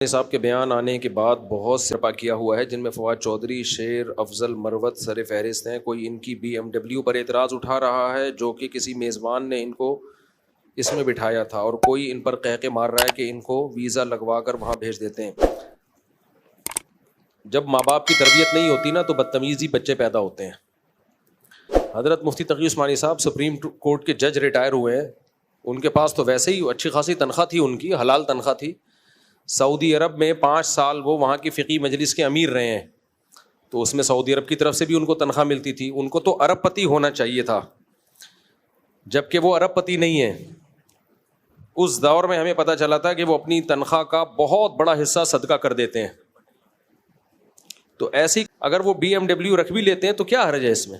صاحب کے بیان آنے کے بعد بہت سرپا کیا ہوا ہے، جن میں فواد چودھری، شیر افضل، مروت سر فہرست ہیں۔ کوئی ان کی BMW پر اعتراض اٹھا رہا ہے جو کہ کسی میزبان نے ان کو اس میں بٹھایا تھا، اور کوئی ان پر قہقے مار رہا ہے کہ ان کو ویزا لگوا کر وہاں بھیج دیتے ہیں۔ جب ماں باپ کی تربیت نہیں ہوتی نا تو بدتمیزی بچے پیدا ہوتے ہیں۔ حضرت مفتی تقی عثمانی صاحب سپریم کورٹ کے جج ریٹائر ہوئے ہیں، ان کے پاس تو ویسے ہی اچھی خاصی تنخواہ تھی، ان کی حلال تنخواہ تھی۔ سعودی عرب میں 5 سال وہ وہاں کی فقی مجلس کے امیر رہے ہیں، تو اس میں سعودی عرب کی طرف سے بھی ان کو تنخواہ ملتی تھی۔ ان کو تو ارب پتی ہونا چاہیے تھا، جبکہ وہ ارب پتی نہیں ہے۔ اس دور میں ہمیں پتہ چلا تھا کہ وہ اپنی تنخواہ کا بہت بڑا حصہ صدقہ کر دیتے ہیں۔ تو ایسی اگر وہ BMW رکھ بھی لیتے ہیں تو کیا حرج ہے اس میں؟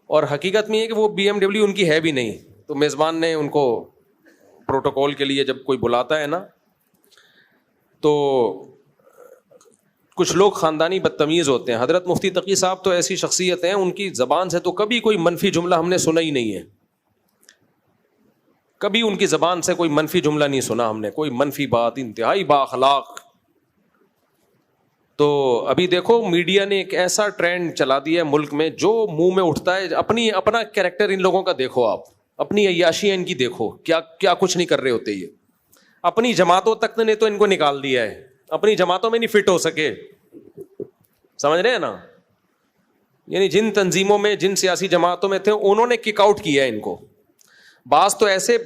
اور حقیقت میں یہ کہ وہ BMW ان کی ہے بھی نہیں، تو میزبان نے ان کو پروٹوکول کے لیے جب کوئی بلاتا ہے نا، تو کچھ لوگ خاندانی بدتمیز ہوتے ہیں۔ حضرت مفتی تقی صاحب تو ایسی شخصیت ہیں، ان کی زبان سے تو کبھی کوئی منفی جملہ ہم نے سنا ہی نہیں ہے، کبھی ان کی زبان سے کوئی منفی جملہ نہیں سنا ہم نے، کوئی منفی بات، انتہائی با اخلاق۔ تو ابھی دیکھو میڈیا نے ایک ایسا ٹرینڈ چلا دیا ہے ملک میں، جو منہ میں اٹھتا ہے اپنا کریکٹر ان لوگوں کا دیکھو، آپ اپنی عیاشیاں ان کی دیکھو، کیا کچھ نہیں کر رہے ہوتے۔ یہ اپنی جماعتوں تک نے تو ان کو نکال دیا ہے، اپنی جماعتوں میں نہیں فٹ ہو سکے، سمجھ رہے ہیں نا؟ یعنی جن تنظیموں میں، جن سیاسی جماعتوں میں تھے، انہوں نے کک آؤٹ کیا ہے ان کو۔ بعض تو ایسے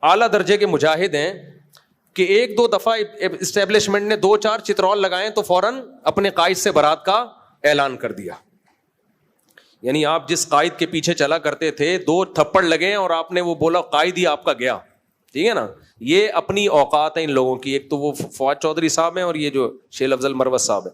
اعلیٰ درجے کے مجاہد ہیں کہ 1-2 دفعہ اسٹیبلشمنٹ نے 2-4 چترول لگائے تو فوراً اپنے قائد سے برات کا اعلان کر دیا۔ یعنی آپ جس قائد کے پیچھے چلا کرتے تھے، 2 تھپڑ لگے اور آپ نے وہ بولا قائد ہی آپ کا گیا، ٹھیک ہے نا؟ یہ اپنی اوقات ہیں ان لوگوں کی۔ ایک تو وہ فواد چودھری صاحب ہیں، اور یہ جو شیل افضل مروت صاحب ہیں،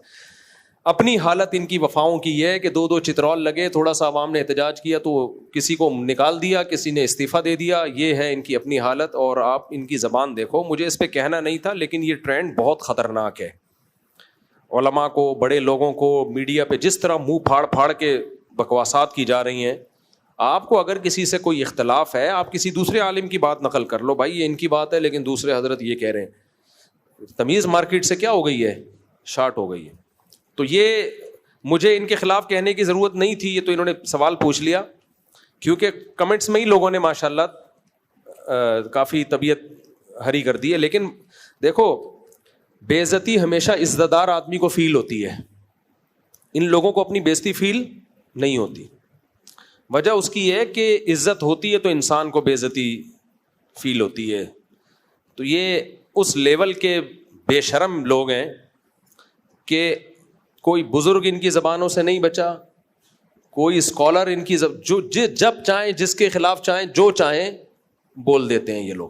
اپنی حالت ان کی وفاؤں کی یہ ہے کہ 2 چترول لگے، تھوڑا سا عوام نے احتجاج کیا تو کسی کو نکال دیا، کسی نے استعفیٰ دے دیا۔ یہ ہے ان کی اپنی حالت، اور آپ ان کی زبان دیکھو۔ مجھے اس پہ کہنا نہیں تھا، لیکن یہ ٹرینڈ بہت خطرناک ہے۔ علماء کو، بڑے لوگوں کو میڈیا پہ جس طرح منہ پھاڑ پھاڑ کے بکواسات کی جا رہی ہیں۔ آپ کو اگر کسی سے کوئی اختلاف ہے، آپ کسی دوسرے عالم کی بات نقل کر لو، بھائی یہ ان کی بات ہے لیکن دوسرے حضرت یہ کہہ رہے ہیں۔ تمیز مارکیٹ سے کیا ہو گئی ہے؟ شارٹ ہو گئی ہے۔ تو یہ مجھے ان کے خلاف کہنے کی ضرورت نہیں تھی، یہ تو انہوں نے سوال پوچھ لیا، کیونکہ کمنٹس میں ہی لوگوں نے ماشاءاللہ کافی طبیعت ہری کر دی ہے۔ لیکن دیکھو، بے عزتی ہمیشہ عزتدار آدمی کو فیل ہوتی ہے، ان لوگوں کو اپنی بے عزتی فیل نہیں ہوتی۔ وجہ اس کی ہے کہ عزت ہوتی ہے تو انسان کو بے عزتی فیل ہوتی ہے۔ تو یہ اس لیول کے بے شرم لوگ ہیں کہ کوئی بزرگ ان کی زبانوں سے نہیں بچا، کوئی اسکالر ان کی جب چاہیں، جس کے خلاف چاہیں، جو چاہیں بول دیتے ہیں یہ لوگ۔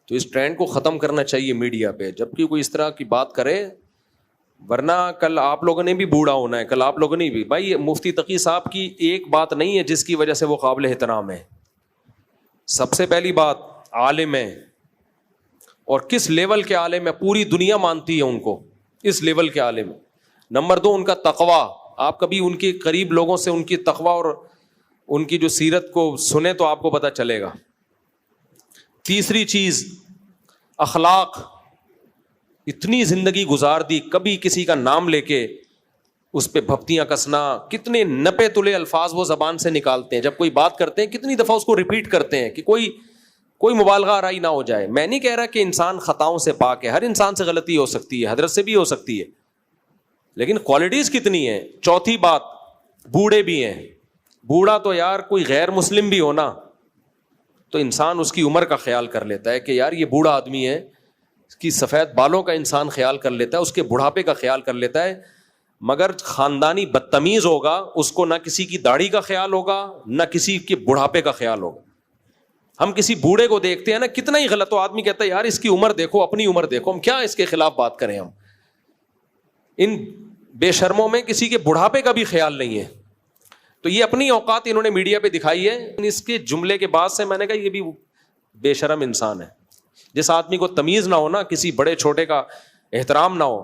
تو اس ٹرینڈ کو ختم کرنا چاہیے میڈیا پہ، جب کہ کوئی اس طرح کی بات کرے، ورنہ کل آپ لوگوں نے بھی بوڑھا ہونا ہے، کل آپ لوگوں نے بھی۔ بھائی مفتی تقی صاحب کی ایک بات نہیں ہے جس کی وجہ سے وہ قابل احترام ہے۔ سب سے پہلی بات، عالم ہے، اور کس لیول کے عالم ہے، پوری دنیا مانتی ہے ان کو، اس لیول کے عالم ہے۔ نمبر 2، ان کا تقوی۔ آپ کبھی ان کے قریب لوگوں سے ان کی تقوی اور ان کی جو سیرت کو سنیں تو آپ کو پتہ چلے گا۔ تیسری چیز، اخلاق۔ اتنی زندگی گزار دی، کبھی کسی کا نام لے کے اس پہ بھپتیاں کسنا، کتنے نپے تلے الفاظ وہ زبان سے نکالتے ہیں، جب کوئی بات کرتے ہیں کتنی دفعہ اس کو ریپیٹ کرتے ہیں کہ کوئی مبالغہ آرائی نہ ہو جائے۔ میں نہیں کہہ رہا کہ انسان خطاؤں سے پاک ہے، ہر انسان سے غلطی ہو سکتی ہے، حضرت سے بھی ہو سکتی ہے، لیکن کوالٹیز کتنی ہیں۔ چوتھی بات، بوڑھے بھی ہیں۔ بوڑھا تو یار کوئی غیر مسلم بھی ہو نا تو انسان اس کی عمر کا خیال کر لیتا ہے کہ یار یہ بوڑھا آدمی ہے، اس کی سفید بالوں کا انسان خیال کر لیتا ہے، اس کے بڑھاپے کا خیال کر لیتا ہے۔ مگر خاندانی بدتمیز ہوگا، اس کو نہ کسی کی داڑھی کا خیال ہوگا، نہ کسی کے بڑھاپے کا خیال ہوگا۔ ہم کسی بوڑھے کو دیکھتے ہیں نا، کتنا ہی غلط ہو، آدمی کہتا ہے یار اس کی عمر دیکھو، اپنی عمر دیکھو، ہم کیا اس کے خلاف بات کریں۔ ہم ان بے شرموں میں کسی کے بڑھاپے کا بھی خیال نہیں ہے۔ تو یہ اپنی اوقات انہوں نے میڈیا پہ دکھائی ہے۔ اس کے جملے کے بعد سے میں نے کہا یہ بھی بے شرم انسان ہے۔ جس آدمی کو تمیز نہ ہو نا، کسی بڑے چھوٹے کا احترام نہ ہو۔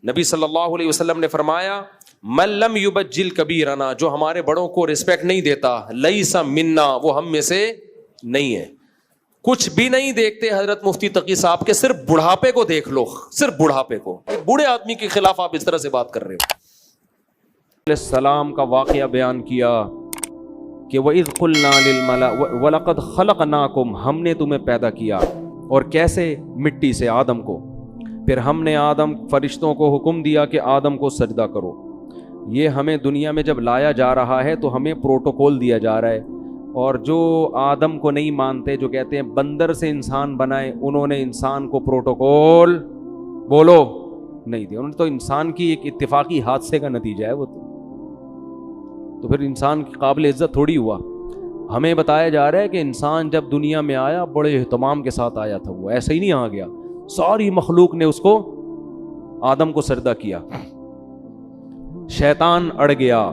نبی صلی اللہ علیہ وسلم نے فرمایا، من لم یبجل کبیرنا، جو ہمارے بڑوں کو رسپیکٹ نہیں دیتا، لیس منا، وہ ہم میں سے نہیں ہے۔ کچھ بھی نہیں دیکھتے حضرت مفتی تقی صاحب کے, صرف بڑھاپے کو دیکھ لو, صرف بڑھاپے کو. ایک بوڑھے آدمی کے خلاف آپ اس طرح سے بات کر رہے ہو. علیہ السلام کا واقعہ بیان کیا کہ وَإِذْ قُلْنَا لِلْمَلَائِكَةِ وَلَقَدْ خَلَقْنَاكُمْ, ہم نے تمہیں پیدا کیا. اور کیسے؟ مٹی سے, آدم کو. پھر ہم نے فرشتوں کو حکم دیا کہ آدم کو سجدہ کرو. یہ ہمیں دنیا میں جب لایا جا رہا ہے تو ہمیں پروٹوکول دیا جا رہا ہے. اور جو آدم کو نہیں مانتے, جو کہتے ہیں بندر سے انسان بنائے, انہوں نے انسان کو پروٹوکول بولو نہیں دیا. انہوں نے تو انسان کی ایک اتفاقی حادثے کا نتیجہ ہے وہ تو پھر انسان کی قابل عزت تھوڑی ہوا. ہمیں بتایا جا رہا ہے کہ انسان جب دنیا میں آیا بڑے اہتمام کے ساتھ آیا تھا, وہ ایسے ہی نہیں آ گیا. ساری مخلوق نے اس کو, آدم کو سجدہ کیا. شیطان اڑ گیا.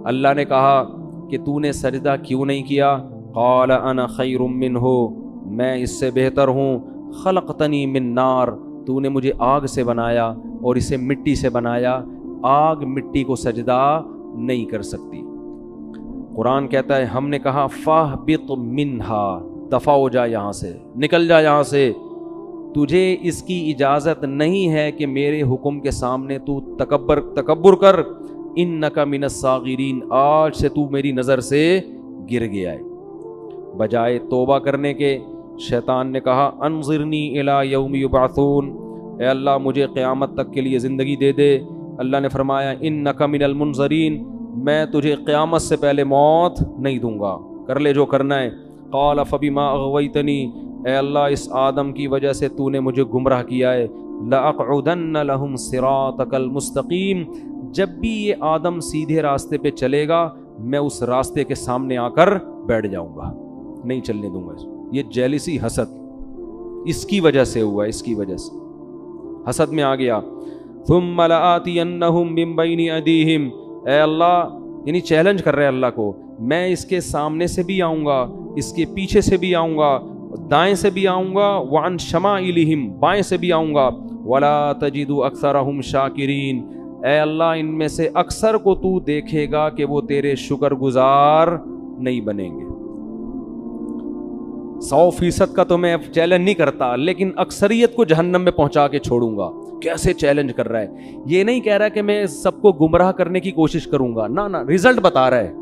اللہ نے کہا کہ تو نے سجدہ کیوں نہیں کیا؟ قال انا خیر منہ, میں اس سے بہتر ہوں. خلقتنی من نار, تو نے مجھے آگ سے بنایا اور اسے مٹی سے بنایا. آگ مٹی کو سجدہ نہیں کر سکتی. قرآن کہتا ہے ہم نے کہا فاہبط منہا, دفع ہو جا یہاں سے, نکل جا یہاں سے. تجھے اس کی اجازت نہیں ہے کہ میرے حکم کے سامنے تو تکبر کر. انک من الصاغرین, آج سے تو میری نظر سے گر گیا ہے. بجائے توبہ کرنے کے شیطان نے کہا انظرنی الی یوم یبعثون, اے اللہ مجھے قیامت تک کے لیے زندگی دے دے. اللہ نے فرمایا انک من المنظرین, میں تجھے قیامت سے پہلے موت نہیں دوں گا, کر لے جو کرنا ہے. قال فبما اغویتنی, اے اللہ اس آدم کی وجہ سے تو نے مجھے گمراہ کیا ہے. لأقعدن لهم صراطک المستقیم, جب بھی یہ آدم سیدھے راستے پہ چلے گا میں اس راستے کے سامنے آ کر بیٹھ جاؤں گا, نہیں چلنے دوں گا. یہ جیلسی, حسد, اس کی وجہ سے ہوا, اس کی وجہ سے حسد میں آ گیا. ثم لآتینہم من بین ایدیہم, اے اللہ, یعنی چیلنج کر رہے اللہ کو, میں اس کے سامنے سے بھی آؤں گا, اس کے پیچھے سے بھی آؤں گا, دائیں سے بھی آؤں گا, وعن شمائلہم, بائیں سے بھی آؤں گا. ولا تجد اکثرہم شاکرین, اے اللہ ان میں سے اکثر کو تو دیکھے گا کہ وہ تیرے شکر گزار نہیں بنیں گے. 100% کا تو میں اب چیلنج نہیں کرتا, لیکن اکثریت کو جہنم میں پہنچا کے چھوڑوں گا. کیسے چیلنج کر رہا ہے؟ یہ نہیں کہہ رہا کہ میں سب کو گمراہ کرنے کی کوشش کروں گا, نہ, ریزلٹ بتا رہا ہے.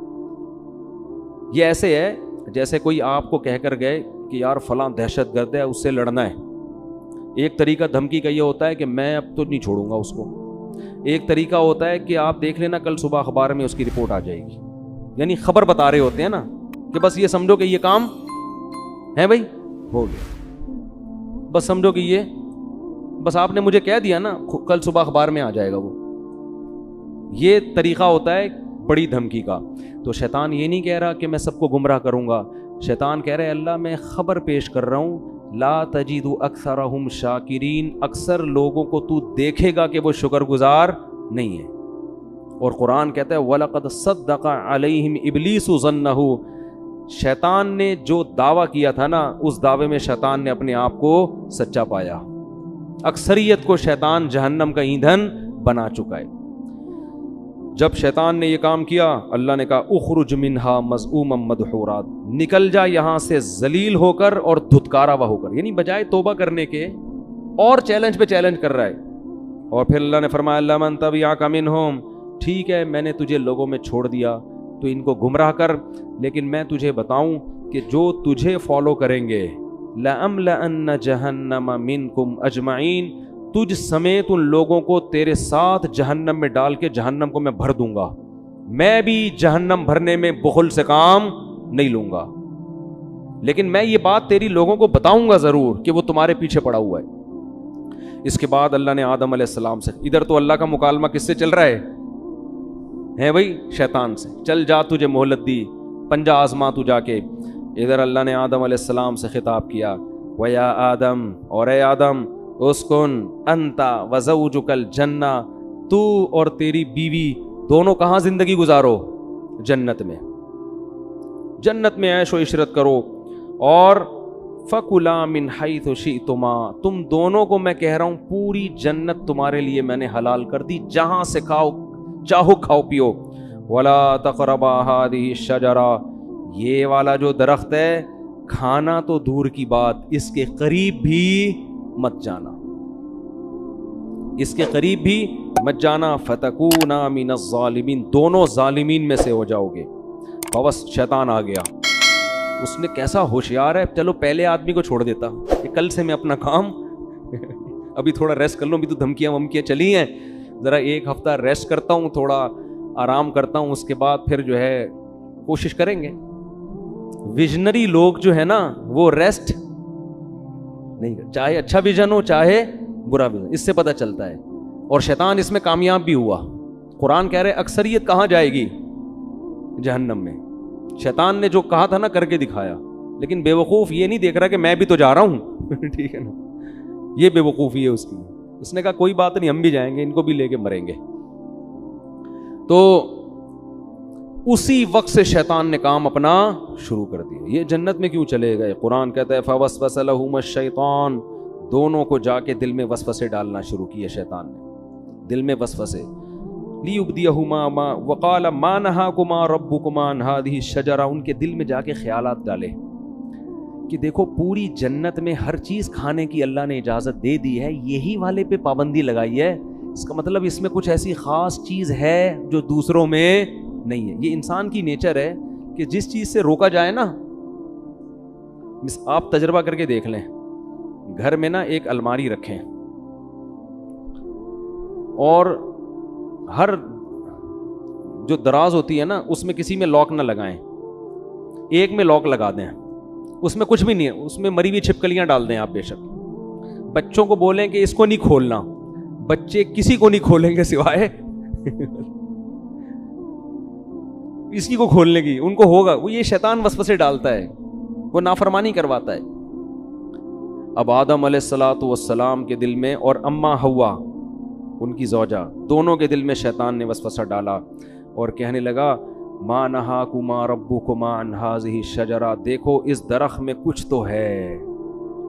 یہ ایسے ہے جیسے کوئی آپ کو کہہ کر گئے کہ یار فلاں دہشت گرد ہے, اس سے لڑنا ہے. ایک طریقہ دھمکی کا یہ ہوتا ہے کہ میں اب تو نہیں چھوڑوں گا اس کو. ایک طریقہ ہوتا ہے کہ آپ دیکھ لینا کل صبح اخبار میں اس کی رپورٹ آ جائے گی, یعنی خبر بتا رہے ہوتے ہیں نا کہ بس یہ سمجھو کہ یہ کام ہے بھائی, ہو گیا, بس سمجھو کہ یہ, بس آپ نے مجھے کہہ دیا نا, کل صبح اخبار میں آ جائے گا وہ. یہ طریقہ ہوتا ہے بڑی دھمکی کا. تو شیطان یہ نہیں کہہ رہا کہ میں سب کو گمراہ کروں گا. شیطان کہہ رہے اللہ میں خبر پیش کر رہا ہوں, لا تجد اکثرہم شاکرین, اکثر لوگوں کو تو دیکھے گا کہ وہ شکر گزار نہیں ہے. اور قرآن کہتا ہے وَلَقَدْ صَدَّقَ عَلَيْهِمْ إِبْلِيسُ ظَنَّهُ, شیطان نے جو دعویٰ کیا تھا نا, اس دعوے میں شیطان نے اپنے آپ کو سچا پایا. اکثریت کو شیطان جہنم کا ایندھن بنا چکا ہے. جب شیطان نے یہ کام کیا, اللہ نے کہا اخرج منہا مذءوما مدحورا, نکل جا یہاں سے ذلیل ہو کر اور دھتکارا ہوا ہو کر. یعنی بجائے توبہ کرنے کے اور چیلنج پہ چیلنج کر رہا ہے. اور پھر اللہ نے فرمایا اللہ من تبعک منہم, ٹھیک ہے میں نے تجھے لوگوں میں چھوڑ دیا, تو ان کو گمراہ کر, لیکن میں تجھے بتاؤں کہ جو تجھے فالو کریں گے لَأَمْلَأَنَّ جَهَنَّمَ مِنْكُمْ أَجْمَعِينَ, تجھ سمیت ان لوگوں کو تیرے ساتھ جہنم میں ڈال کے جہنم کو میں بھر دوں گا. میں بھی جہنم بھرنے میں بخل سے کام نہیں لوں گا, لیکن میں یہ بات تیری لوگوں کو بتاؤں گا ضرور کہ وہ تمہارے پیچھے پڑا ہوا ہے. اس کے بعد اللہ نے آدم علیہ السلام سے, ادھر تو اللہ کا مکالمہ کس سے چل رہا ہے بھائی, شیطان سے. چل جا تجھے مہلت دی, پنجہ آزما تو جا کے. ادھر اللہ نے آدم علیہ السلام سے خطاب کیا وَيَا آدم, اور اے آدم, اسکن انت وزوجک الجنہ, تو اور تیری بیوی دونوں کہاں زندگی گزارو؟ جنت میں. جنت میں عیش و عشرت کرو. اور فَكُلَا مِنْ حَيْثُ شِئْتُمَا, تم دونوں کو میں کہہ رہا ہوں پوری جنت تمہارے لیے میں نے حلال کر دی, جہاں سے کھاؤ چاہو کھاؤ پیو. وَلَا تَقْرَبَا هَٰذِهِ الشَّجَرَةَ, یہ والا جو درخت ہے کھانا تو دور کی بات اس کے قریب بھی مت جانا، اس کے قریب بھی مت جانا، فتکونا من الظالمین، دونوں ظالمین میں سے ہو جاؤ گے۔ بس شیطان آ گیا، اس نے کیسا ہوشیار ہے، چلو پہلے آدمی کو چھوڑ دیتا کہ کل سے میں اپنا کام ابھی تھوڑا ریسٹ کر لوں، ابھی تو دھمکیاں ومکیاں چلی ہیں، ذرا ایک ہفتہ ریسٹ کرتا ہوں، تھوڑا آرام کرتا ہوں، اس کے بعد پھر جو ہے کوشش کریں گے۔ ویژنری لوگ جو ہے نا وہ ریسٹ نہیں کرتے، چاہے اچھا ویژن ہو چاہے برا ویژن، اس سے پتہ چلتا ہے۔ اور شیطان اس میں کامیاب بھی ہوا، قرآن کہہ رہے اکثریت کہاں جائے گی؟ جہنم میں۔ شیطان نے جو کہا تھا نا کر کے دکھایا، لیکن بے وقوف یہ نہیں دیکھ رہا کہ میں بھی تو جا رہا ہوں ٹھیک ہے نا، یہ بے وقوفی ہے اس کی۔ اس نے کہا کوئی بات نہیں، ہم بھی جائیں گے، ان کو بھی لے کے مریں گے۔ تو اسی وقت سے شیطان نے کام اپنا شروع کر دیا۔ یہ جنت میں کیوں چلے گئے؟ قرآن کہتا ہے فوسوس لہما الشیطان، دونوں کو جا کے دل میں وسوسے ڈالنا شروع کیے شیطان نے، دل میں وسوسے۔ لیبدیہما ما وقال ما نہاکما ربکما عن ہذہ الشجرہ، ان کے دل میں جا کے خیالات ڈالے کہ دیکھو پوری جنت میں ہر چیز کھانے کی اللہ نے اجازت دے دی ہے، یہی والے پہ پابندی لگائی ہے، اس کا مطلب اس میں کچھ ایسی خاص چیز ہے جو دوسروں میں نہیں ہے۔ یہ انسان کی نیچر ہے کہ جس چیز سے روکا جائے نا، آپ تجربہ کر کے دیکھ لیں، گھر میں نا ایک الماری رکھیں اور ہر جو دراز ہوتی ہے نا اس میں کسی میں لاک نہ لگائیں، ایک میں لاک لگا دیں، اس میں کچھ بھی نہیں ہے، اس میں مری ہوئی چھپکلیاں ڈال دیں آپ بے شک۔ بچوں کو بولیں کہ اس کو نہیں کھولنا، بچے کسی کو نہیں کھولیں گے سوائے اسی کو کھولنے کی، ان کو ہوگا، وہ یہ شیطان وسوسے ڈالتا ہے، وہ نافرمانی کرواتا ہے۔ اب آدم علیہ الصلوۃ والسلام کے دل میں اور اماں حوا ان کی زوجہ دونوں کے دل میں شیطان نے وسوسہ ڈالا اور کہنے لگا ما نہاکما ربکما عن ہذہ الشجرہ، دیکھو اس درخت میں کچھ تو ہے،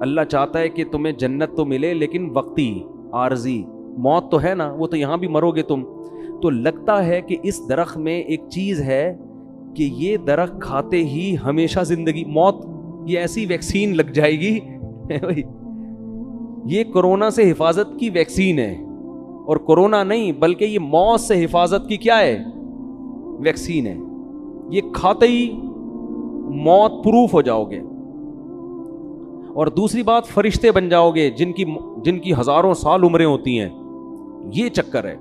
اللہ چاہتا ہے کہ تمہیں جنت تو ملے لیکن وقتی، عارضی، موت تو ہے نا، وہ تو یہاں بھی مرو گے تم، تو لگتا ہے کہ اس درخت میں ایک چیز ہے کہ یہ درخت کھاتے ہی ہمیشہ زندگی، موت، یہ ایسی ویکسین لگ جائے گی یہ کرونا سے حفاظت کی ویکسین ہے، اور کرونا نہیں بلکہ یہ موت سے حفاظت کی کیا ہے؟ ویکسین ہے، یہ کھاتے ہی موت پروف ہو جاؤ گے۔ اور دوسری بات، فرشتے بن جاؤ گے جن کی ہزاروں سال عمریں ہوتی ہیں، یہ چکر ہے۔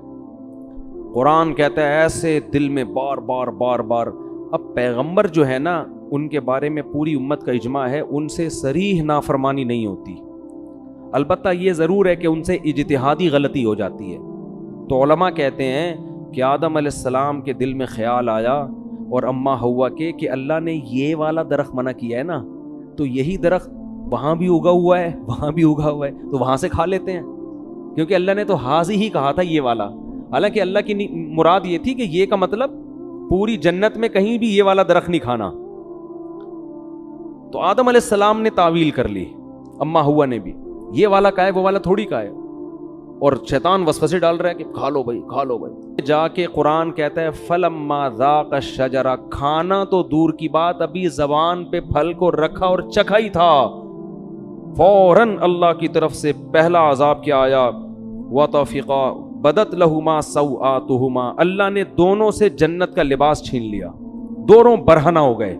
قرآن کہتا ہے ایسے دل میں بار بار بار بار۔ اب پیغمبر جو ہے نا ان کے بارے میں پوری امت کا اجماع ہے، ان سے صریح نافرمانی نہیں ہوتی، البتہ یہ ضرور ہے کہ ان سے اجتہادی غلطی ہو جاتی ہے۔ تو علماء کہتے ہیں کہ آدم علیہ السلام کے دل میں خیال آیا اور اماں حوا کے کہ اللہ نے یہ والا درخت منع کیا ہے نا، تو یہی درخت وہاں بھی اگا ہوا ہے، وہاں بھی اگا ہوا ہے، تو وہاں سے کھا لیتے ہیں، کیونکہ اللہ نے تو حاضی ہی کہا تھا یہ والا۔ حالانکہ اللہ کی مراد یہ تھی کہ یہ کا مطلب پوری جنت میں کہیں بھی یہ والا درخت نہیں کھانا۔ تو آدم علیہ السلام نے تعویل کر لی، اماں حوا نے بھی، یہ والا کا ہے وہ والا تھوڑی کا ہے، اور شیطان وسوسے ڈال رہا ہے کہ کھا لو بھائی، کھا لو بھائی۔ جا کے قرآن کہتا ہے فلما ذاق الشجرہ، کھانا تو دور کی بات، ابھی زبان پہ پھل کو رکھا اور چکھا ہی تھا، فوراً اللہ کی طرف سے پہلا عذاب کیا آیا، وطفقا بدت لہما سوآتہما، اللہ نے دونوں سے جنت کا لباس چھین لیا، دونوں برہنہ ہو گئے۔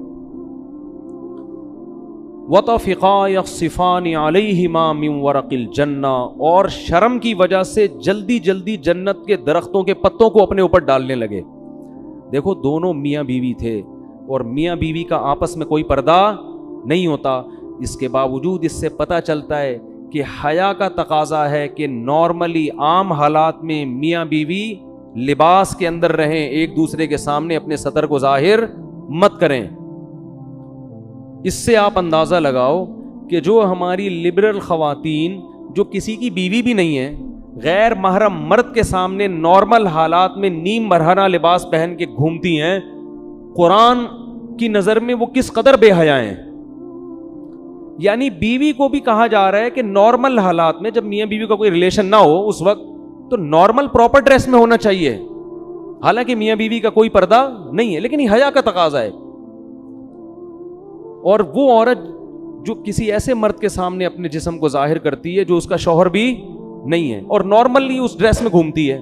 وطفقا یخصفان علیہما من ورق الجنہ، اور شرم کی وجہ سے جلدی جلدی جنت کے درختوں کے پتوں کو اپنے اوپر ڈالنے لگے۔ دیکھو دونوں میاں بیوی تھے، اور میاں بیوی کا آپس میں کوئی پردہ نہیں ہوتا، اس کے باوجود اس سے پتہ چلتا ہے کہ حیا کا تقاضا ہے کہ نارملی عام حالات میں میاں بیوی لباس کے اندر رہیں، ایک دوسرے کے سامنے اپنے سطر کو ظاہر مت کریں۔ اس سے آپ اندازہ لگاؤ کہ جو ہماری لبرل خواتین جو کسی کی بیوی بھی نہیں ہے، غیر محرم مرد کے سامنے نارمل حالات میں نیم برہنہ لباس پہن کے گھومتی ہیں، قرآن کی نظر میں وہ کس قدر بے حیا ہیں۔ یعنی بیوی کو بھی کہا جا رہا ہے کہ نارمل حالات میں جب میاں بیوی کا کوئی ریلیشن نہ ہو اس وقت تو نارمل پراپر ڈریس میں ہونا چاہیے، حالانکہ میاں بیوی کا کوئی پردہ نہیں ہے، لیکن یہ حیا کا تقاضا ہے۔ اور وہ عورت جو کسی ایسے مرد کے سامنے اپنے جسم کو ظاہر کرتی ہے جو اس کا شوہر بھی نہیں ہے, اور نارملی اس ڈریس میں گھومتی ہے,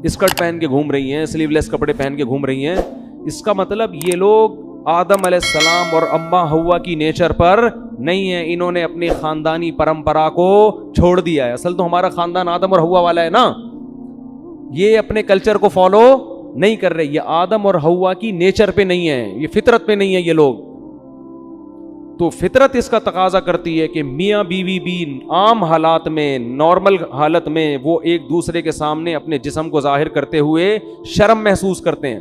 اسکرٹ پہن کے گھوم رہی ہیں, سلیو لیس کپڑے پہن کے گھوم رہی ہیں, اس کا مطلب یہ لوگ آدم علیہ السلام اور اما ہوا کی نیچر پر نہیں ہے, انہوں نے اپنی خاندانی پرمپرا کو چھوڑ دیا ہے. اصل تو ہمارا خاندان آدم اور ہوا والا ہے نا, یہ اپنے کلچر کو فالو نہیں کر رہے, یہ آدم اور ہوا کی نیچر پہ نہیں ہے, یہ فطرت پہ نہیں ہے یہ لوگ. تو فطرت اس کا تقاضا کرتی ہے کہ میاں بیوی بھی عام حالات میں, نارمل حالت میں وہ ایک دوسرے کے سامنے اپنے جسم کو ظاہر کرتے ہوئے شرم محسوس کرتے ہیں.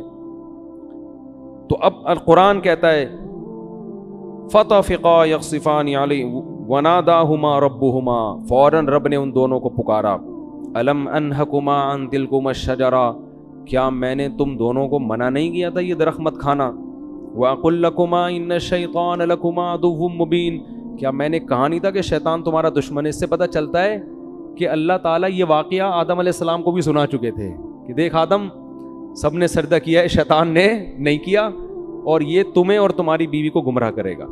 تو اب القرآن کہتا ہے فَطَفِقَا يَخْصِفَانِ عَلَيْهِ وَنَادَاهُمَا رَبُّهُمَا, فوراً رب نے ان دونوں کو پکارا, أَلَمْ أَنْهَكُمَا عَنْ تِلْكُمَا الشَّجَرَةِ, کیا میں نے تم دونوں کو منع نہیں کیا تھا یہ درخت مت کھانا, وَأَقُلْ لَكُمَا إِنَّ الشَّيْطَانَ لَكُمَا عَدُوٌّ مُّبِينٌ, کیا میں نے کہا نہیں تھا کہ شیطان تمہارا دشمن ہے. اس سے پتہ چلتا ہے کہ اللہ تعالیٰ یہ واقعہ آدم علیہ السلام کو بھی سنا چکے تھے کہ دیکھ آدم, سب نے سجدہ کیا ہے, شیطان نے نہیں کیا, اور یہ تمہیں اور تمہاری بیوی کو گمراہ کرے گا.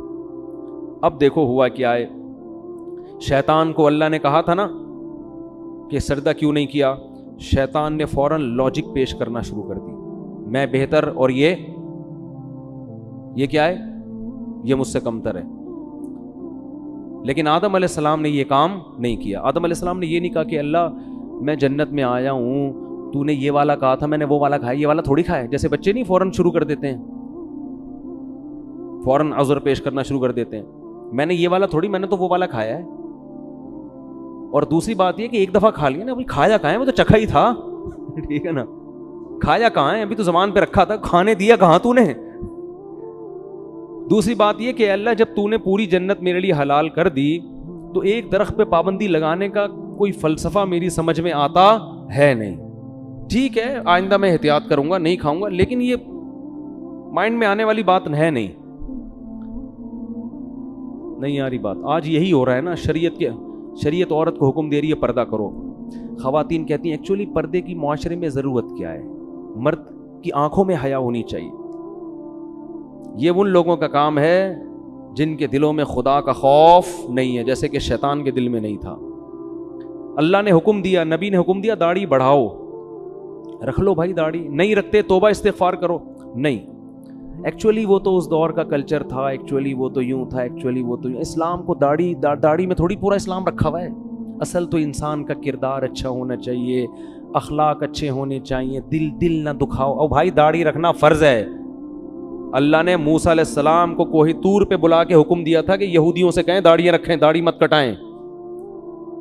اب دیکھو ہوا کیا ہے, شیطان کو اللہ نے کہا تھا نا کہ سجدہ کیوں نہیں کیا, شیطان نے فوراً لاجک پیش کرنا شروع کر دی, میں بہتر اور یہ کیا ہے, یہ مجھ سے کمتر ہے. لیکن آدم علیہ السلام نے یہ کام نہیں کیا. آدم علیہ السلام نے یہ نہیں کہا کہ اللہ میں جنت میں آیا ہوں, تو نے یہ والا کہا تھا, میں نے وہ والا کھایا, یہ والا تھوڑی کھایا. جیسے بچے نہیں فوراً شروع کر دیتے ہیں, فوراً عذر پیش کرنا شروع کر دیتے ہیں, میں نے یہ والا تھوڑی, میں نے تو وہ والا کھایا ہے. اور دوسری بات یہ کہ ایک دفعہ کھا لیا نا, ابھی کھایا کہاں ہے, وہ تو چکھا ہی تھا, ٹھیک ہے نا, کھایا کہاں ہے, ابھی تو زبان پہ رکھا تھا, کھانے دیا کہاں تو نے. دوسری بات یہ کہ اللہ جب تو نے پوری جنت میرے لیے حلال کر دی تو ایک درخت پہ پابندی لگانے کا کوئی فلسفہ میری سمجھ میں آتا ہے نہیں. ٹھیک ہے آئندہ میں احتیاط کروں گا, نہیں کھاؤں گا, لیکن یہ مائنڈ میں آنے والی بات ہے نہیں آ رہی بات. آج یہی ہو رہا ہے نا, شریعت عورت کو حکم دے رہی ہے پردہ کرو. خواتین کہتی ہیں ایکچولی پردے کی معاشرے میں ضرورت کیا ہے, مرد کی آنکھوں میں حیا ہونی چاہیے. یہ ان لوگوں کا کام ہے جن کے دلوں میں خدا کا خوف نہیں ہے, جیسے کہ شیطان کے دل میں نہیں تھا. اللہ نے حکم دیا, نبی نے حکم دیا داڑھی بڑھاؤ, رکھ لو بھائی داڑھی, نہیں رکھتے توبہ استغفار کرو. نہیں, ایکچولی وہ تو اس دور کا کلچر تھا, ایکچولی وہ تو یوں تھا, ایکچولی وہ تو یوں. اسلام کو داڑھی میں تھوڑی پورا اسلام رکھا ہوا ہے. اصل تو انسان کا کردار اچھا ہونا چاہیے, اخلاق اچھے ہونے چاہیے, دل نہ دکھاؤ. اور بھائی داڑھی رکھنا فرض ہے. اللہ نے موسیٰ علیہ السلام کو کوہ طور پہ بلا کے حکم دیا تھا کہ یہودیوں سے کہیں داڑیاں رکھیں, داڑھی مت کٹائیں.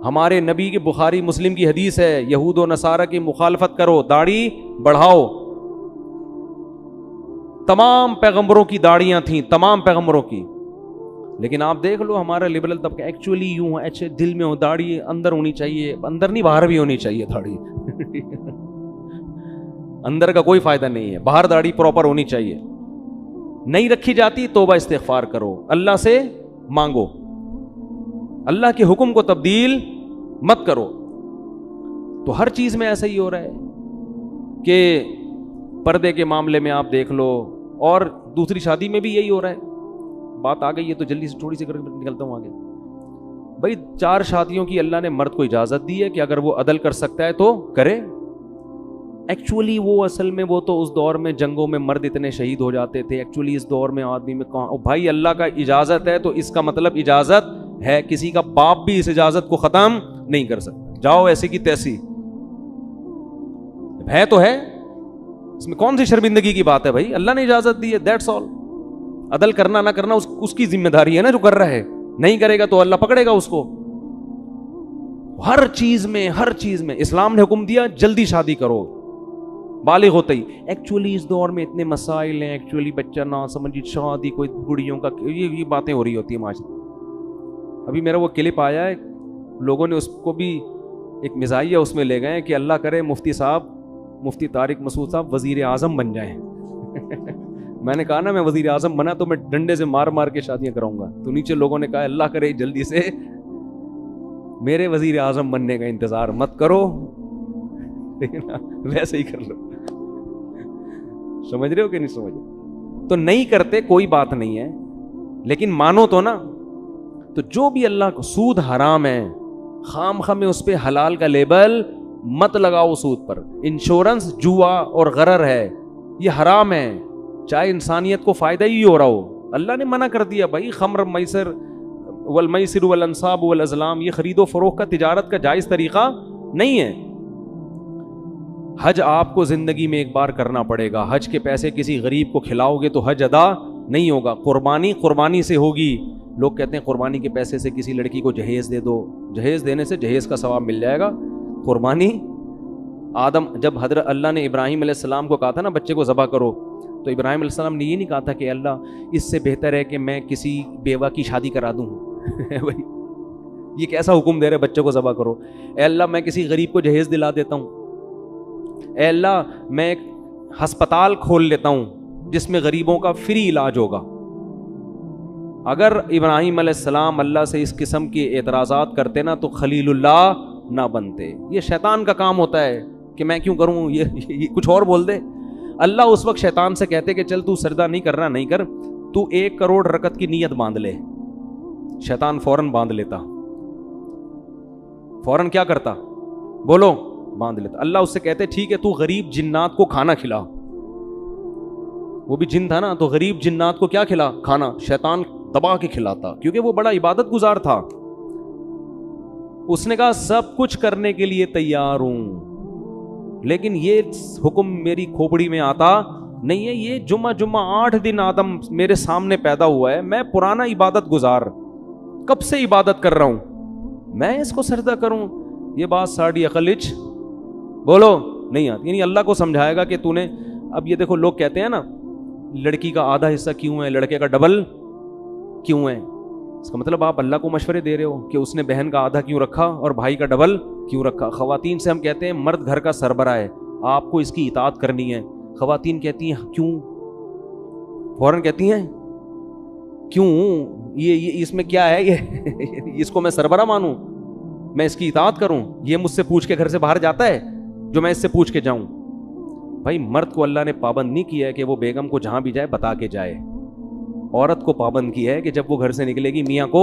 ہمارے نبی کی بخاری مسلم کی حدیث ہے, یہود و نصارہ کی مخالفت کرو, داڑھی بڑھاؤ. تمام پیغمبروں کی داڑیاں تھیں, تمام پیغمبروں کی. لیکن آپ دیکھ لو ہمارا لبرل طبقہ ایکچولی یوں ہے, اچھے دل میں ہو, داڑھی اندر ہونی چاہیے, اندر نہیں باہر بھی ہونی چاہیے داڑھی. اندر کا کوئی فائدہ نہیں ہے, باہر داڑھی پراپر ہونی چاہیے. نہیں رکھی جاتی توبہ استغفار کرو, اللہ سے مانگو, اللہ کے حکم کو تبدیل مت کرو. تو ہر چیز میں ایسا ہی ہو رہا ہے کہ پردے کے معاملے میں آپ دیکھ لو, اور دوسری شادی میں بھی یہی ہو رہا ہے. بات آ گئی ہے تو جلدی سے تھوڑی سی کر کے نکلتا ہوں آگے. بھائی 4 شادیوں کی اللہ نے مرد کو اجازت دی ہے کہ اگر وہ عدل کر سکتا ہے تو کرے. ایکچولی وہ اصل میں وہ تو اس دور میں جنگوں میں مرد اتنے شہید ہو جاتے تھے, ایکچولی اس دور میں آدمی میں کہاں. بھائی اللہ کا اجازت ہے تو اس کا مطلب اجازت ہے, کسی کا باپ بھی اس اجازت کو ختم نہیں کر سکتا. جاؤ ایسی کی تیسی ہے تو ہے, اس میں کون سی شرمندگی کی بات ہے بھائی, اللہ نے اجازت دی ہے, دیٹس آل. عدل کرنا نہ کرنا اس کی ذمہ داری ہے نا, جو کر رہا ہے. نہیں کرے گا تو اللہ پکڑے گا اس کو. ہر چیز میں اسلام نے حکم دیا جلدی شادی کرو بالغ ہوتے ہی. ایکچولی اس دور میں اتنے مسائل ہیں, ایکچولی بچہ نہ سمجھی, شادی کوئی گڑیوں کا, یہ باتیں ہو رہی ہوتی ہیں معاشرے. ابھی میرا وہ کلپ آیا ہے, لوگوں نے اس کو بھی ایک مزاحیہ اس میں لے گئے کہ اللہ کرے مفتی طارق مسعود صاحب وزیر اعظم بن جائیں. میں نے کہا نا میں وزیر اعظم بنا تو میں ڈنڈے سے مار کے شادیاں کراؤں گا. تو نیچے لوگوں نے کہا اللہ کرے جلدی سے میرے وزیر اعظم بننے کا انتظار مت کرو, ویسے ہی کر لو. سمجھ رہے ہو کہ نہیں سمجھ رہے؟ تو نہیں کرتے کوئی بات نہیں ہے, لیکن مانو تو نا. تو جو بھی اللہ کو سود حرام ہے, خام خواہ میں اس پہ حلال کا لیبل مت لگاؤ سود پر. انشورنس جوا اور غرر ہے, یہ حرام ہے, چاہے انسانیت کو فائدہ ہی ہو رہا ہو. اللہ نے منع کر دیا بھائی, خمر میسر والمیسر والانصاب والازلام, یہ خرید و فروخت کا تجارت کا جائز طریقہ نہیں ہے. حج آپ کو زندگی میں ایک بار کرنا پڑے گا. حج کے پیسے کسی غریب کو کھلاؤ گے تو حج ادا نہیں ہوگا. قربانی سے ہوگی. لوگ کہتے ہیں قربانی کے پیسے سے کسی لڑکی کو جہیز دے دو, جہیز دینے سے جہیز کا ثواب مل جائے گا. قربانی آدم, جب حضرت اللہ نے ابراہیم علیہ السلام کو کہا تھا نا بچے کو ذبح کرو, تو ابراہیم علیہ السلام نے یہ نہیں کہا تھا کہ اللہ اس سے بہتر ہے کہ میں کسی بیوہ کی شادی کرا دوں. بھائی یہ کیسا حکم دے رہے بچے کو ذبح کرو. اے اللہ میں کسی غریب کو جہیز دلا دیتا ہوں. اے اللہ میں ایک ہسپتال کھول لیتا ہوں جس میں غریبوں کا فری علاج ہوگا. اگر ابراہیم علیہ السلام اللہ سے اس قسم کے اعتراضات کرتے نا تو خلیل اللہ نہ بنتے. یہ شیطان کا کام ہوتا ہے کہ میں کیوں کروں, یہ کچھ اور بول دے. اللہ اس وقت شیطان سے کہتے کہ چل تو سجدہ نہیں کرنا, نہیں کر, تو 1 کروڑ رکعت کی نیت باندھ لے. شیطان فوراً باندھ لیتا. فوراً کیا کرتا, بولو, باندھ لیتا. اللہ اس سے کہتے ٹھیک ہے تو غریب جنات کو کھانا کھلا. وہ بھی جن تھا نا, تو غریب جنات کو کیا کھلا, کھانا. شیطان دبا کے کھلاتا کیونکہ وہ بڑا عبادت گزار تھا. اس نے کہا سب کچھ کرنے کے لیے تیار ہوں, لیکن یہ حکم میری کھوپڑی میں آتا نہیں ہے. یہ جمعہ 8 دن آدم میرے سامنے پیدا ہوا ہے, میں پرانا عبادت گزار, کب سے عبادت کر رہا ہوں, میں اس کو سجدہ کروں. یہ بات ساڑی عقلچ بولو نہیں آتی. یعنی اللہ کو سمجھائے گا کہ تو نے, اب یہ دیکھو لوگ کہتے ہیں نا لڑکی کا آدھا حصہ کیوں ہے, لڑکے کا ڈبل کیوں ہے. اس کا مطلب آپ اللہ کو مشورے دے رہے ہو کہ اس نے بہن کا آدھا کیوں رکھا اور بھائی کا ڈبل کیوں رکھا. خواتین سے ہم کہتے ہیں مرد گھر کا سربراہ ہے, آپ کو اس کی اطاعت کرنی ہے. خواتین کہتی ہیں کیوں, فوراً کہتی ہیں کیوں, یہ اس میں کیا ہے, یہ اس کو میں سربراہ مانوں, میں اس کی اطاعت کروں, یہ مجھ سے پوچھ کے گھر سے باہر جاتا ہے جو میں اس سے پوچھ کے جاؤں. بھائی مرد کو اللہ نے پابند نہیں کیا ہے کہ وہ بیگم کو جہاں بھی جائے بتا کے جائے. عورت کو پابند کیا ہے کہ جب وہ گھر سے نکلے گی میاں کو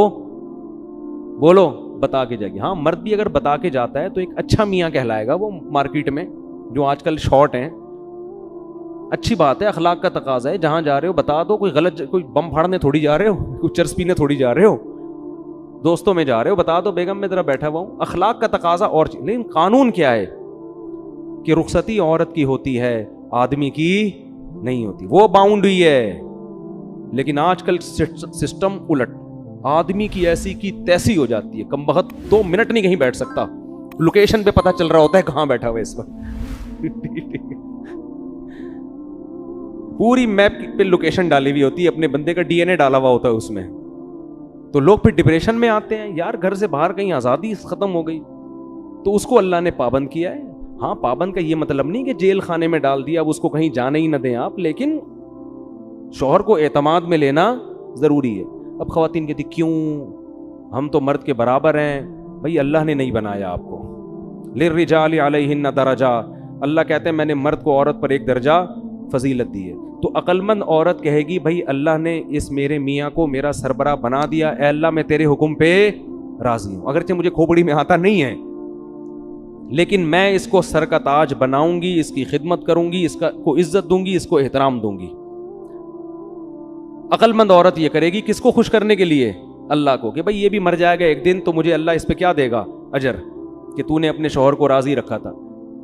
بولو بتا کے جائے گی. ہاں مرد بھی اگر بتا کے جاتا ہے تو ایک اچھا میاں کہلائے گا. وہ مارکیٹ میں جو آج کل شارٹ ہیں, اچھی بات ہے, اخلاق کا تقاضا ہے. جہاں جا رہے ہو بتا دو, کوئی غلط, کوئی بم پھاڑنے تھوڑی جا رہے ہو, کوئی چرس پینے تھوڑی جا رہے ہو, دوستوں میں جا رہے ہو, بتا دو بیگم میں ذرا بیٹھا ہوا ہوں. اخلاق کا تقاضا اور چیز. لیکن قانون کیا ہے کہ رخصتی عورت کی ہوتی ہے, آدمی کی نہیں ہوتی. وہ باؤنڈ ہوئی ہے. لیکن آج کل سسٹم الٹ, آدمی کی ایسی کی تیسی ہو جاتی ہے. کم بخت 2 منٹ نہیں کہیں بیٹھ سکتا, لوکیشن پہ پتہ چل رہا ہوتا ہے کہاں بیٹھا ہوا اس وقت. پوری میپ پہ لوکیشن ڈالی ہوئی ہوتی ہے, اپنے بندے کا DNA ڈالا ہوا ہوتا ہے اس میں. تو لوگ پھر ڈپریشن میں آتے ہیں, یار گھر سے باہر کہیں آزادی ختم ہو گئی. تو اس کو اللہ نے پابند کیا ہے. ہاں پابند کا یہ مطلب نہیں کہ جیل خانے میں ڈال دیا, اب اس کو کہیں جانے ہی نہ دیں آپ, لیکن شوہر کو اعتماد میں لینا ضروری ہے. اب خواتین کہتی کیوں, ہم تو مرد کے برابر ہیں. بھائی اللہ نے نہیں بنایا آپ کو. للرجال علیہن درجہ, اللہ کہتے ہیں میں نے مرد کو عورت پر ایک درجہ فضیلت دی ہے. تو عقل مند عورت کہے گی بھائی اللہ نے اس میرے میاں کو میرا سربراہ بنا دیا, اے اللہ میں تیرے حکم پہ راضی ہوں. اگرچہ مجھے کھوپڑی میں آتا نہیں ہے, لیکن میں اس کو سر کا تاج بناؤں گی, اس کی خدمت کروں گی, اس کو عزت دوں گی, اس کو احترام دوں گی. عقل مند عورت یہ کرے گی کس کو خوش کرنے کے لیے, اللہ کو, کہ بھائی یہ بھی مر جائے گا ایک دن تو مجھے اللہ اس پہ کیا دے گا, اجر, کہ تو نے اپنے شوہر کو راضی رکھا تھا.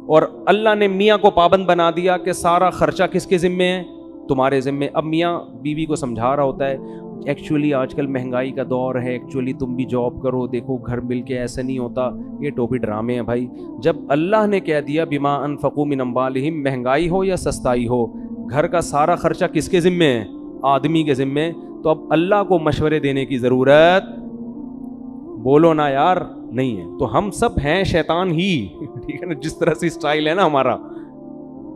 اور اللہ نے میاں کو پابند بنا دیا کہ سارا خرچہ کس کے ذمے ہے, تمہارے ذمے. اب میاں بیوی کو سمجھا رہا ہوتا ہے ایکچولی آج کل مہنگائی کا دور ہے, ایکچولی تم بھی جاب کرو, دیکھو گھر مل کے ایسے نہیں ہوتا, یہ ٹوپی ڈرامے ہیں بھائی. جب اللہ نے کہہ دیا بما انفقوا من اموالہم, مہنگائی ہو یا سستائی ہو, گھر کا سارا خرچہ کس کے ذمے ہے, آدمی کے ذمے. تو اب اللہ کو مشورے دینے کی ضرورت بولو نا یار نہیں ہے. تو ہم سب ہیں شیطان ہی, ٹھیک ہے نا, جس طرح سے اسٹائل ہے نا ہمارا,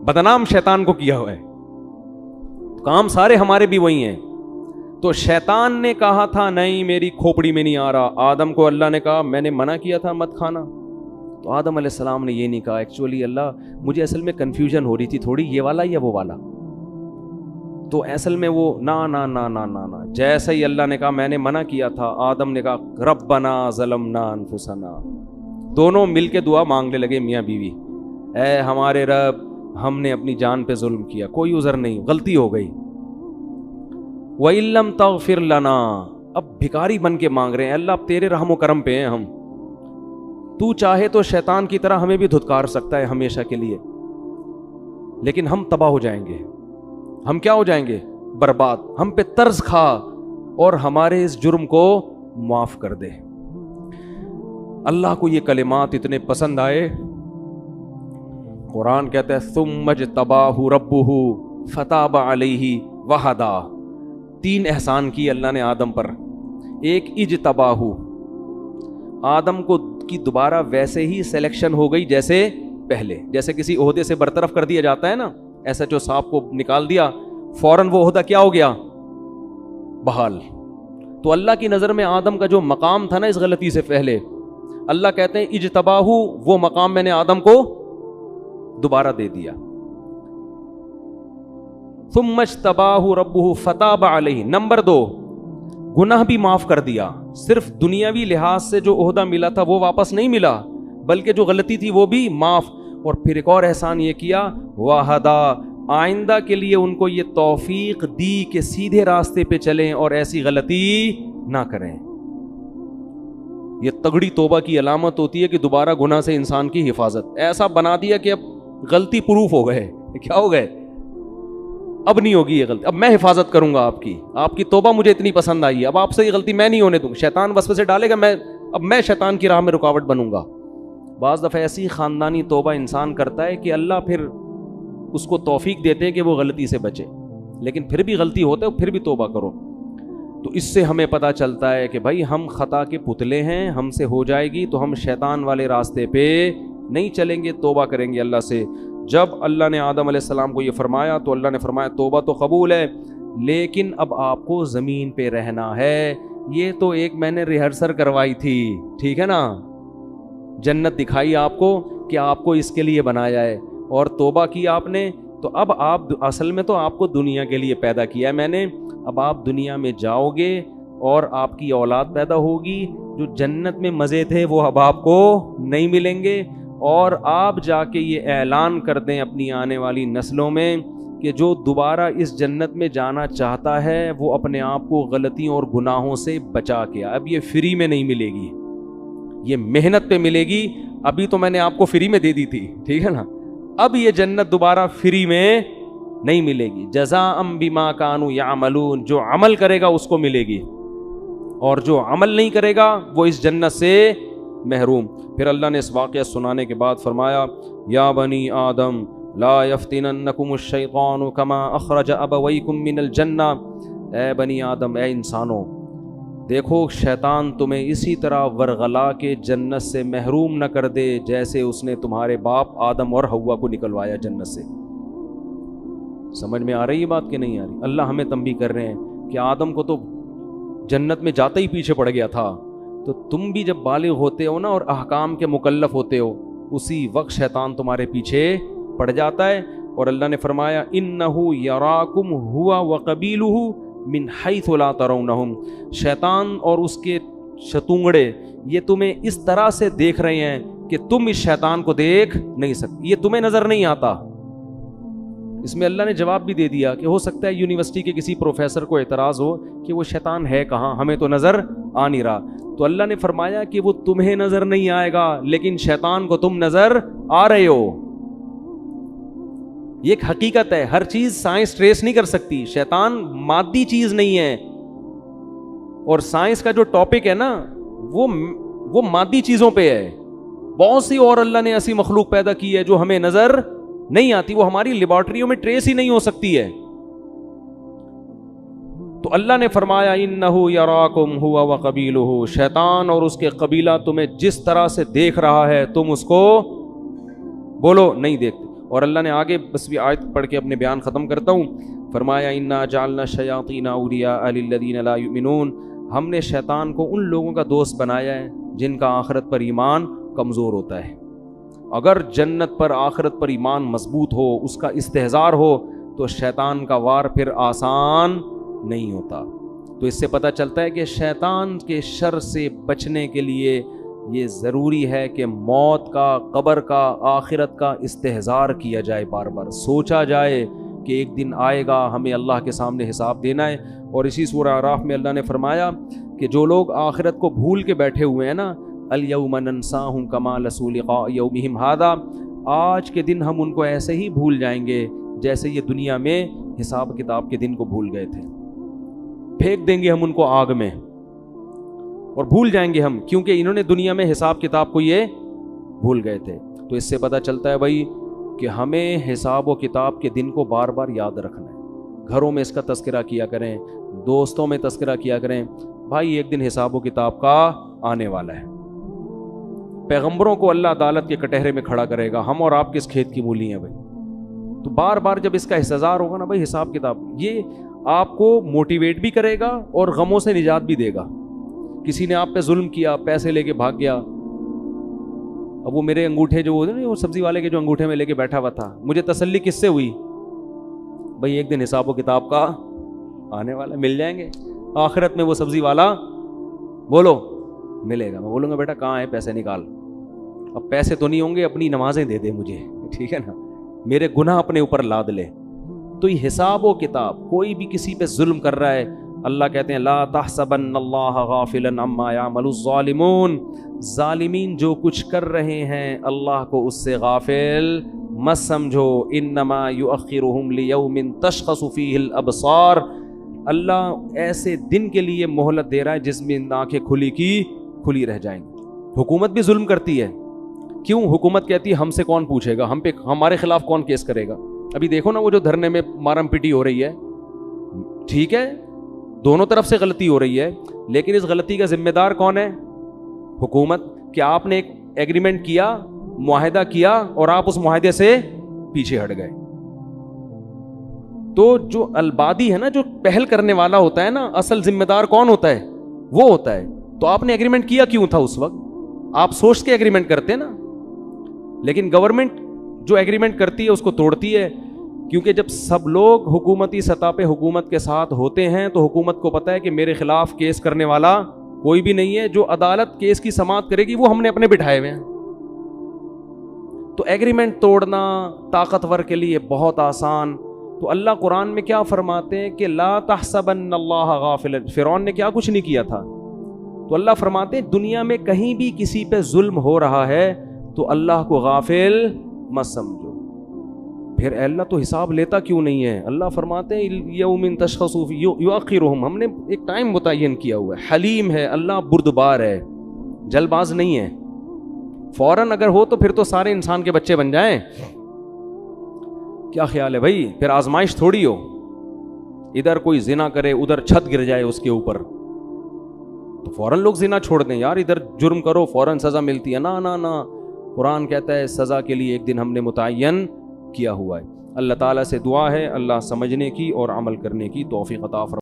بدنام شیطان کو کیا ہوا ہے, کام سارے ہمارے بھی وہی ہیں. تو شیطان نے کہا تھا نہیں میری کھوپڑی میں نہیں آ رہا. آدم کو اللہ نے کہا میں نے منع کیا تھا مت کھانا. تو آدم علیہ السلام نے یہ نہیں کہا ایکچولی اللہ مجھے اصل میں کنفیوژن ہو رہی تھی تھوڑی, یہ والا یا وہ والا. تو اصل میں وہ نا جیسے ہی اللہ نے کہا میں نے منع کیا تھا، آدم نے کہا ربنا ظلمنا انفسنا، دونوں مل کے دعا مانگنے لگے میاں بیوی، اے ہمارے رب ہم نے اپنی جان پہ ظلم کیا، کوئی عذر نہیں، غلطی ہو گئی۔ وَإِن لَّمْ تَغْفِرْ لَنَا، اب بھکاری بن کے مانگ رہے ہیں، اللہ اب تیرے رحم و کرم پہ ہیں ہم، تو چاہے تو شیطان کی طرح ہمیں بھی دھتکار سکتا ہے ہمیشہ کے لیے، لیکن ہم تباہ ہو جائیں گے، ہم کیا ہو جائیں گے؟ برباد، ہم پہ طرز کھا اور ہمارے اس جرم کو معاف کر دے۔ اللہ کو یہ کلمات اتنے پسند آئے، قرآن کہتا ہے ثم اجتباہ ربہ فتاب علیہ وہدا، 3 احسان کی اللہ نے آدم پر۔ ایک اجتباہ، آدم کو کی دوبارہ ویسے ہی سلیکشن ہو گئی جیسے پہلے، جیسے کسی عہدے سے برطرف کر دیا جاتا ہے نا، ایسا جو صاحب کو نکال دیا فوراً وہ عہدہ کیا ہو گیا؟ بحال۔ تو اللہ کی نظر میں آدم کا جو مقام تھا نا اس غلطی سے پہلے، اللہ کہتے ہیں اجتباہ، وہ مقام میں نے آدم کو دوبارہ دے دیا۔ ثم اجتباہ ربہ فتاب علیہ، نمبر 2 گناہ بھی معاف کر دیا، صرف دنیاوی لحاظ سے جو عہدہ ملا تھا وہ واپس نہیں ملا، بلکہ جو غلطی تھی وہ بھی معاف۔ اور پھر ایک اور احسان یہ کیا وہدا، آئندہ کے لیے ان کو یہ توفیق دی کہ سیدھے راستے پہ چلیں اور ایسی غلطی نہ کریں۔ یہ تگڑی توبہ کی علامت ہوتی ہے کہ دوبارہ گناہ سے انسان کی حفاظت، ایسا بنا دیا کہ اب غلطی پروف ہو گئے، کیا ہو گئے؟ اب نہیں ہوگی یہ غلطی، اب میں حفاظت کروں گا آپ کی توبہ مجھے اتنی پسند آئی ہے، اب آپ سے یہ غلطی میں نہیں ہونے دوں گا، شیطان وسوسے ڈالے گا، اب میں شیطان کی راہ میں رکاوٹ بنوں گا۔ بعض دفعہ ایسی خاندانی توبہ انسان کرتا ہے کہ اللہ پھر اس کو توفیق دیتے ہیں کہ وہ غلطی سے بچے، لیکن پھر بھی غلطی ہوتا ہے پھر بھی توبہ کرو۔ تو اس سے ہمیں پتہ چلتا ہے کہ بھائی ہم خطا کے پتلے ہیں، ہم سے ہو جائے گی تو ہم شیطان والے راستے پہ نہیں چلیں گے، توبہ کریں گے اللہ سے۔ جب اللہ نے آدم علیہ السلام کو یہ فرمایا تو اللہ نے فرمایا توبہ تو قبول ہے، لیکن اب آپ کو زمین پہ رہنا ہے۔ یہ تو ایک میں نے ریہرسل کروائی تھی، ٹھیک ہے نا، جنت دکھائی آپ کو کہ آپ کو اس کے لیے بنایا ہے، اور توبہ کی آپ نے، تو اب آپ اصل میں تو آپ کو دنیا کے لیے پیدا کیا ہے میں نے، اب آپ دنیا میں جاؤ گے اور آپ کی اولاد پیدا ہوگی، جو جنت میں مزے تھے وہ اب آپ کو نہیں ملیں گے، اور آپ جا کے یہ اعلان کر دیں اپنی آنے والی نسلوں میں کہ جو دوبارہ اس جنت میں جانا چاہتا ہے وہ اپنے آپ کو غلطیوں اور گناہوں سے بچا کے، اب یہ فری میں نہیں ملے گی، یہ محنت پہ ملے گی۔ ابھی تو میں نے آپ کو فری میں دے دی تھی، ٹھیک ہے نا، اب یہ جنت دوبارہ فری میں نہیں ملے گی، جزاء بما کانوا یعملون، جو عمل کرے گا اس کو ملے گی، اور جو عمل نہیں کرے گا وہ اس جنت سے محروم۔ پھر اللہ نے اس واقعہ سنانے کے بعد فرمایا یا بنی آدم لا یفتننکم الشیطان کما اخرج ابویکم من الجنہ، اے بنی آدم، اے انسانوں، دیکھو شیطان تمہیں اسی طرح ورغلا کے جنت سے محروم نہ کر دے جیسے اس نے تمہارے باپ آدم اور حوا کو نکلوایا جنت سے۔ سمجھ میں آ رہی ہے بات کہ نہیں آ رہی؟ اللہ ہمیں تنبیہ کر رہے ہیں کہ آدم کو تو جنت میں جاتے ہی پیچھے پڑ گیا تھا، تو تم بھی جب بالغ ہوتے ہو نا اور احکام کے مکلف ہوتے ہو، اسی وقت شیطان تمہارے پیچھے پڑ جاتا ہے۔ اور اللہ نے فرمایا انہ یراکم ہوا وقبیلہ من حیث لا ترونہم، شیطان اور اس کے شتونگڑے یہ تمہیں اس طرح سے دیکھ رہے ہیں کہ تم اس شیطان کو دیکھ نہیں سکتے، یہ تمہیں نظر نہیں آتا۔ اس میں اللہ نے جواب بھی دے دیا کہ ہو سکتا ہے یونیورسٹی کے کسی پروفیسر کو اعتراض ہو کہ وہ شیطان ہے کہاں، ہمیں تو نظر آ نہیں رہا، تو اللہ نے فرمایا کہ وہ تمہیں نظر نہیں آئے گا لیکن شیطان کو تم نظر آ رہے ہو۔ یہ ایک حقیقت ہے، ہر چیز سائنس ٹریس نہیں کر سکتی، شیطان مادی چیز نہیں ہے، اور سائنس کا جو ٹاپک ہے نا وہ مادی چیزوں پہ ہے۔ بہت سی اور اللہ نے ایسی مخلوق پیدا کی ہے جو ہمیں نظر نہیں آتی، وہ ہماری لیبارٹریوں میں ٹریس ہی نہیں ہو سکتی ہے۔ تو اللہ نے فرمایا انہ یراکم ہوا وقبیلہ، شیطان اور اس کے قبیلہ تمہیں جس طرح سے دیکھ رہا ہے تم اس کو بولو نہیں دیکھتے۔ اور اللہ نے آگے بس بھی آیت پڑھ کے اپنے بیان ختم کرتا ہوں، فرمایا انا جعلنا الشیاطین اولیاء للذین لا یؤمنون، ہم نے شیطان کو ان لوگوں کا دوست بنایا ہے جن کا آخرت پر ایمان کمزور ہوتا ہے۔ اگر جنت پر آخرت پر ایمان مضبوط ہو، اس کا استحضار ہو، تو شیطان کا وار پھر آسان نہیں ہوتا. تو اس سے پتہ چلتا ہے کہ شیطان کے شر سے بچنے کے لیے یہ ضروری ہے کہ موت کا، قبر کا، آخرت کا استحضار کیا جائے، بار بار سوچا جائے کہ ایک دن آئے گا، ہمیں اللہ کے سامنے حساب دینا ہے. اور اسی سورہ اعراف میں اللہ نے فرمایا کہ جو لوگ آخرت کو بھول کے بیٹھے ہوئے ہیں نا، الیوم ننساہم کما نسوا لقاء یومہم ھذا، آج کے دن ہم ان کو ایسے ہی بھول جائیں گے جیسے یہ دنیا میں حساب کتاب کے دن کو بھول گئے تھے. پھینک دیں گے ہم ان کو آگ میں اور بھول جائیں گے ہم، کیونکہ انہوں نے دنیا میں حساب کتاب کو یہ بھول گئے تھے. تو اس سے پتہ چلتا ہے بھائی کہ ہمیں حساب و کتاب کے دن کو بار بار یاد رکھنا ہے. گھروں میں اس کا تذکرہ کیا کریں، دوستوں میں تذکرہ کیا کریں. بھائی ایک دن حساب و کتاب کا آنے والا ہے. پیغمبروں کو اللہ عدالت کے کٹہرے میں کھڑا کرے گا. ہم اور آپ کس کھیت کی مولی ہیں بھائی؟ تو بار بار جب اس کا استحضار ہوگا نا بھائی، حساب کتاب، یہ آپ کو موٹیویٹ بھی کرے گا اور غموں سے نجات بھی دے گا. کسی نے آپ پہ ظلم کیا، پیسے لے کے بھاگ گیا، اب وہ میرے انگوٹھے جو ہوتے ہیں وہ سبزی والے کے جو انگوٹھے میں لے کے بیٹھا ہوا تھا، مجھے تسلی کس سے ہوئی؟ بھائی ایک دن حساب و کتاب کا آنے والا، مل جائیں گے آخرت میں وہ سبزی والا، بولو ملے گا. میں بولوں گا بیٹا کہاں ہے پیسے نکال. اب پیسے تو نہیں ہوں گے، اپنی نمازیں دے دے مجھے، ٹھیک ہے نا، میرے گناہ اپنے اوپر لاد لے. تو یہ حساب و کتاب، کوئی بھی کسی پہ ظلم کر رہا ہے، اللہ کہتے ہیں لا تحسبن اللہ غافلا عما یعمل الظالمون، ظالمین جو کچھ کر رہے ہیں اللہ کو اس سے غافل مت سمجھو. انما یؤخرہم لیوم تشخص فیہ الابصار، اللہ ایسے دن کے لیے مہلت دے رہا ہے جس میں آنکھیں کھلی کی کھلی رہ جائیں گی. حکومت بھی ظلم کرتی ہے. کیوں؟ حکومت کہتی ہے ہم سے کون پوچھے گا، ہم پہ، ہمارے خلاف کون کیس کرے گا. ابھی دیکھو نا وہ جو دھرنے میں مارم پیٹی ہو رہی ہے، ٹھیک ہے دونوں طرف سے غلطی ہو رہی ہے، لیکن اس غلطی کا ذمہ دار کون ہے؟ حکومت. کہ آپ نے ایک ایگریمنٹ کیا، معاہدہ کیا اور آپ اس معاہدے سے پیچھے ہٹ گئے. تو جو البادی ہے نا، جو پہل کرنے والا ہوتا ہے نا، اصل ذمہ دار کون ہوتا ہے؟ وہ ہوتا ہے. تو آپ نے ایگریمنٹ کیا کیوں تھا اس وقت؟ آپ سوچ کے ایگریمنٹ کرتے نا. لیکن گورنمنٹ جو ایگریمنٹ کرتی ہے اس کو توڑتی ہے، کیونکہ جب سب لوگ حکومتی سطح پہ حکومت کے ساتھ ہوتے ہیں تو حکومت کو پتہ ہے کہ میرے خلاف کیس کرنے والا کوئی بھی نہیں ہے، جو عدالت کیس کی سماعت کرے گی وہ ہم نے اپنے بٹھائے ہوئے ہیں. تو ایگریمنٹ توڑنا طاقتور کے لیے بہت آسان. تو اللہ قرآن میں کیا فرماتے ہیں کہ لا تحسبن اللہ غافلا. فرعون نے کیا کچھ نہیں کیا تھا. تو اللہ فرماتے ہیں دنیا میں کہیں بھی کسی پہ ظلم ہو رہا ہے تو اللہ کو غافل مت سمجھو. پھر اے اللہ تو حساب لیتا کیوں نہیں ہے؟ اللہ فرماتے ہیں یوم تشخص یؤخرہم، ہم نے ایک ٹائم متعین کیا ہوا ہے. حلیم ہے اللہ، بردبار ہے، جلد باز نہیں ہے. فوراً اگر ہو تو پھر تو سارے انسان کے بچے بن جائیں. کیا خیال ہے بھائی؟ پھر آزمائش تھوڑی ہو، ادھر کوئی زنا کرے ادھر چھت گر جائے اس کے اوپر تو فوراً لوگ زنا چھوڑ دیں. یار ادھر جرم کرو فوراً سزا ملتی ہے. نا نا نا، قرآن کہتا ہے سزا کے لیے ایک دن ہم نے متعین کیا ہوا ہے. اللہ تعالیٰ سے دعا ہے اللہ سمجھنے کی اور عمل کرنے کی توفیق عطا فرمائے.